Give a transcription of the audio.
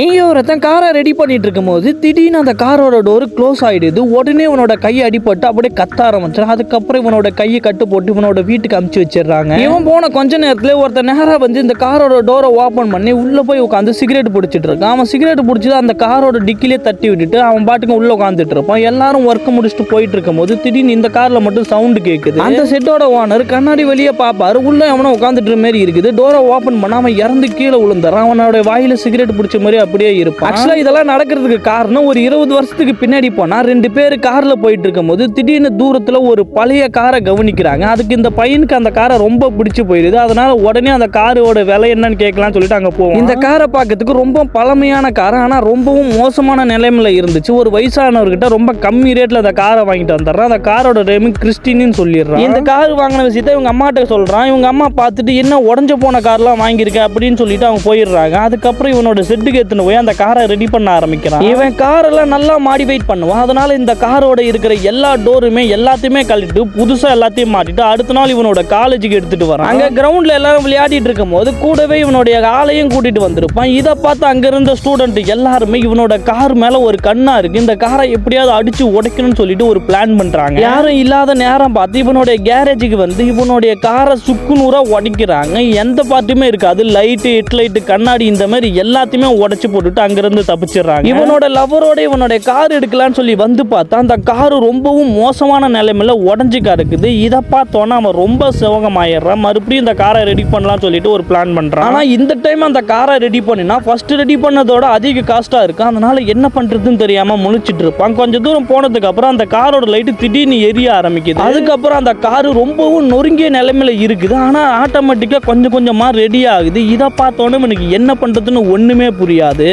இங்கே ஒருத்தன் காரை ரெடி பண்ணிட்டு இருக்கும் போது திடீர்னு அந்த காரோட டோர் க்ளோஸ் ஆயிடுது. உடனே இவனோட கையை அடிபட்டு அப்படியே கத்த ஆரம்பிச்சிடும். அதுக்கப்புறம் இவனோட கையை கட்டு போட்டு இவனோட வீட்டுக்கு அமுச்சு வச்சிடறாங்க. இவன் போன கொஞ்ச நேரத்துல ஒருத்தன் நேரா வந்து இந்த காரோட டோரை ஓபன் பண்ணி உள்ள போய் உட்காந்து சிகரெட் பிடிச்சிட்டு இருக்கான். அவன் சிகரெட் பிடிச்சது அந்த காரோட டிக்கிலே தட்டி விட்டுட்டு அவன் பாட்டுக்கு உள்ள உட்காந்துட்டு இருப்பான். எல்லாரும் ஒர்க் முடிச்சுட்டு போயிட்டு இருக்கும் போது திடீர்னு இந்த கார்ல மட்டும் சவுண்ட் கேட்குது. அந்த செட்டோட ஓனர் கண்ணாடி வெளியே பாப்பாரு. உள்ள அவனை உட்காந்துட்டு மாதிரி இருக்குது. டோரை ஓபன் பண்ண அவன் இறந்து கீழே விழுந்துறான். அவனோட வாயில சிகரெட் பிடிச்ச மாதிரி அப்படியே இருப்பான். ஆக்சுவலா இதெல்லாம் நடக்கிறதுக்கு காரணம் ஒரு 20 வருஷத்துக்கு பின்னாடி போனா 2 பேர் கார்ல போயிட்டு இருக்கும் போது திடீர்னு தூரத்துல ஒரு பழைய காரை கவனிக்கிறாங்க. அதுக்கு இந்த பையனுக்கு அந்த காரை ரொம்ப பிடிச்சு போயிடுது. அதனால உடனே அந்த காரோட விலை என்னன்னு கேட்கலாம்னு சொல்லிட்டு அங்க போவோம். இந்த காரை பார்க்கறதுக்கு ரொம்ப பழமையான கார், ஆனா ரொம்பவும் மோசமான நிலைமையில இருந்துச்சு. ஒரு வயசானவர்கிட்ட ரொம்ப கம்மி ரேட்ல அந்த காரை வாங்கிட்டு வந்துடுறான். அந்த காரோட நேம் கிறிஸ்டின்னு சொல்லிடுறான். இந்த கார் வாங்கின விஷயத்தை இவங்க அம்மாட்ட சொல்றான். இவங்க அம்மா பார்த்துட்டு என்ன உடஞ்ச போன கார்லாம் வாங்கியிருக்க அப்படின்னு சொல்லிட்டு அவங்க போயிடுறாங்க. அதுக்கப்புறம் இவனோட செட்டுக்கு எடுத்துன்னு போய் அந்த காரை ரெடி பண்ண ஆரம்பிக்கிறான். இவன் காரெல்லாம் நல்லா மாடிஃபை பண்ணுவான். அதனால இந்த காரோட இருக்கிற எல்லா டோருமே எல்லாத்தையுமே கழட்டிட்டு புதுசா எல்லாத்தையும் மாட்டிட்டு அடுத்த நாள் இவனோட காலேஜுக்கு எடுத்துட்டு வரான். அங்க கிரவுண்ட்ல எல்லாரும் விளையாடிட்டு இருக்கும் போது கூடவே இவனுடைய ஆளையும் கூட்டிட்டு வந்திருப்பான். இதை பார்த்து அங்க இருந்த ஸ்டூடெண்ட் எல்லாருமே இவனோட கார் மேல ஒரு கண்ணா இருக்கு, இந்த காரை எப்படியாவது அடிச்சு உடைக்கணும்னு சொல்லிட்டு ஒரு பிளான் பண்றாங்க. யாரும் இல்லாத நேரம் பார்த்து இவனுடைய கேரேஜுக்கு வந்து இவனுடைய காரை சுக்குநூறா உடைக்கிறாங்க. எந்த பார்ட்டுமே இருக்காது. லைட்டு, ஹெட்லைட்டு, கண்ணாடி இந்த மாதிரி எல்லாத்தையுமே உடைச்சு போட்டுட்டு அங்கிருந்து தப்பிச்சிடறாங்க. இவனோட லவரோட இவனோட கார் எடுக்கலான்னு சொல்லி வந்து பார்த்தா அந்த கார் ரொம்பவும் மோசமான நிலைமையில உடஞ்சி கிடக்குது. இதை பார்த்தோன்னா அவன் ரொம்ப சிவகமாயிடுறான். மறுபடியும் இந்த காரை ரெடி பண்ணலாம்னு சொல்லிட்டு ஒரு பிளான் பண்றான். ஆனா இந்த டைம் அந்த காரை ரெடி பண்ணினா ஃபர்ஸ்ட் ரெடி பண்ணதோட அதிக காஸ்டா இருக்கு. அதனால என்ன பண்றதுன்னு தெரியாம முழிச்சிட்டு இருப்பான். கொஞ்சம் தூரம் போனதுக்கு அப்புறம் அந்த காரோட லைட்டு திடீர்னு எரிய ஆரம்பிக்குது. அதுக்கப்புறம் அந்த கார் ரொம்பவும் நொறுங்கிய நிலைமையில இருக்குது. ஆனா ஆட்டோமேட்டிக்கா கொஞ்சம் கொஞ்சமா ரெடி ஆகுது. இதை பார்த்தோன்னு எனக்கு என்ன பண்றதுன்னு ஒண்ணுமே புரியாது.